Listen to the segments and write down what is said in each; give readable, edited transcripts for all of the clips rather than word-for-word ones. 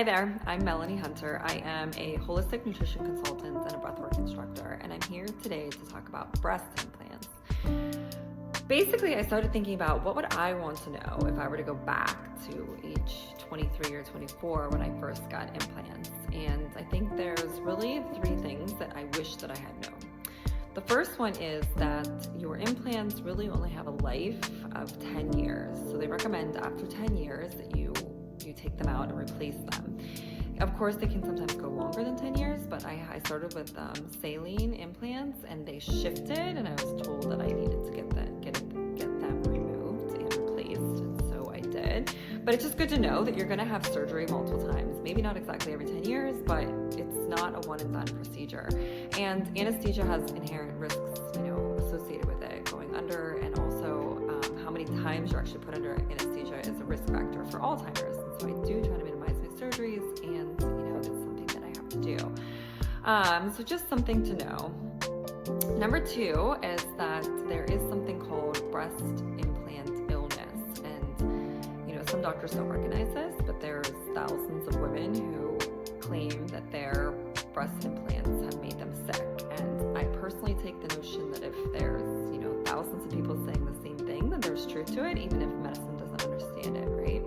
Hi there, I'm Melanie Hunter. I am a holistic nutrition consultant and a breathwork instructor, and I'm here today to talk about breast implants. Basically, I started thinking about what would I want to know if I were to go back to age 23 or 24 when I first got implants. And I think there's really three things that I wish that I had known. The first one is that your implants really only have a life of 10 years. So they recommend after 10 years that you take them out and replace them. Of course, they can sometimes go longer than 10 years, but I started with saline implants and they shifted, and I was told that I needed to get them removed and replaced, and so I did. But it's just good to know that you're going to have surgery multiple times. Maybe not exactly every 10 years, but it's not a one and done procedure. And anesthesia has inherent risks, associated with it, going under, and also how many times you're actually put under anesthesia is a risk factor for Alzheimer's. And so I do try to minimize my surgeries, and it's something that I have to do. So just something to know. Number two is that there is something called breast implant illness, and some doctors don't recognize this, but there's thousands of women who claim that their breast implants have made them sick. And I personally take the notion that if there's thousands of people saying the same thing, then there's truth to it, even if medicine doesn't understand it, right?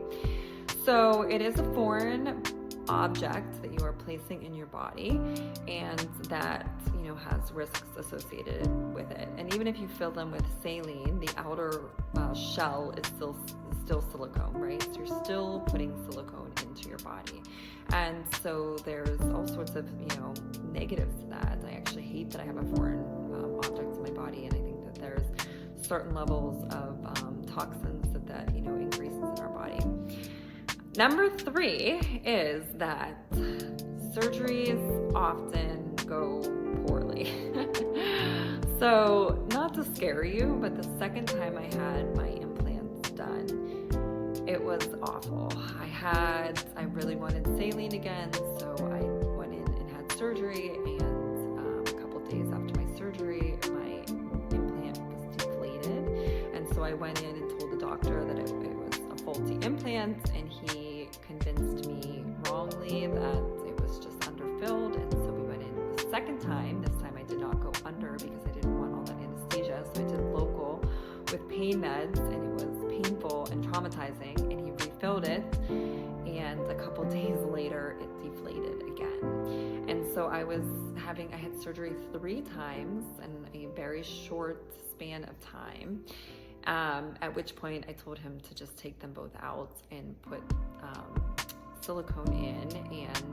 So it is a foreign object that you are placing in your body, and that has risks associated with it. And even if you fill them with saline, the outer shell is still silicone, right? So you're still putting silicone into your body. And so there's all sorts of negatives to that. I actually hate that I have a foreign object in my body, and I think that there's certain levels of toxins that increases in our body. Number three is that surgeries often go poorly. So not to scare you, but the second time I had my implants done, it was awful. I really wanted saline again, so I went in and had surgery, and a couple days after my surgery, my implant was deflated. And so I went in and told the doctor that it was a faulty implant, and he convinced me wrongly that it was just underfilled. And so we went in the second time. This time I did not go under because I didn't want all that anesthesia, so I did local with pain meds, and it was painful and traumatizing, and he refilled it, and a couple days later it deflated again. And so I had surgery 3 times in a very short span of time, at which point I told him to just take them both out and put silicone in, and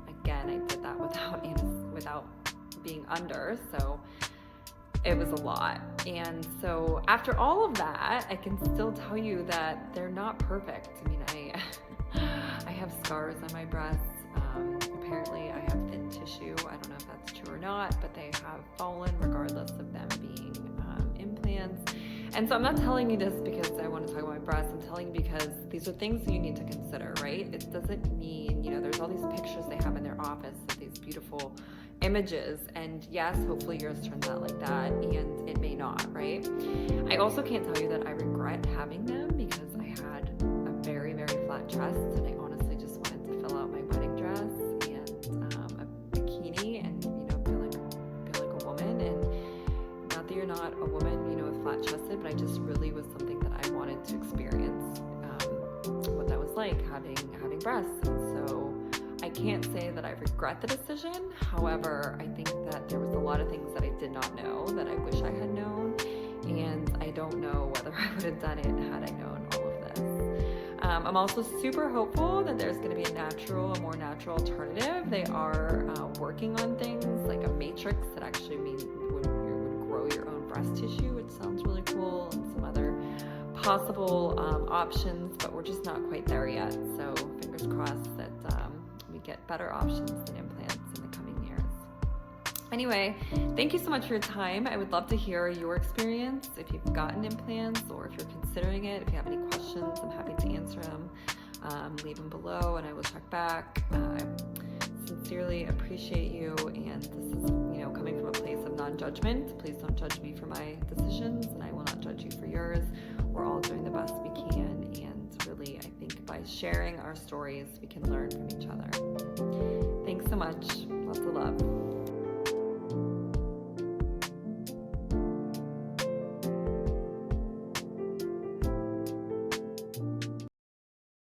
again I did that without being under, so it was a lot. And so after all of that, I can still tell you that they're not perfect. I mean, I have scars on my breasts. Apparently I have thin tissue. I don't know if that's true or not, but they have fallen regardless of them being implants. And so I'm not telling you this because I want to talk about my breasts. I'm telling you because these are things that you need to consider, right? It doesn't mean, there's all these pictures they have in their office of these beautiful images, and yes, hopefully yours turns out like that, and it may not, right? I also can't tell you that I regret having them because I had a very, very flat chest, and I honestly just wanted to fill out my wedding dress and a bikini and feel like a woman. And not that you're not a woman, with flat chested, but I just really was something that I wanted to experience what that was like having breasts. And so I can't say that I regret the decision. However, I think that there was a lot of things that I did not know that I wish I had known, and I don't know whether I would have done it had I known all of this. I'm also super hopeful that there's going to be a more natural alternative. They are working on things like a matrix that actually would grow your own breast tissue, which sounds really cool, and some other possible options, but we're just not quite there yet. So fingers crossed that we get better options than implants in the coming years. Anyway, thank you so much for your time. I would love to hear your experience if you've gotten implants or if you're considering it. If you have any questions, I'm happy to answer them. Leave them below and I will check back. I sincerely appreciate you, and this is coming from a place of non-judgment. Please don't judge me for my decisions, and I will not judge you for yours. We're all doing the best we can, and really I think by by sharing our stories, we can learn from each other. Thanks so much. Lots of love.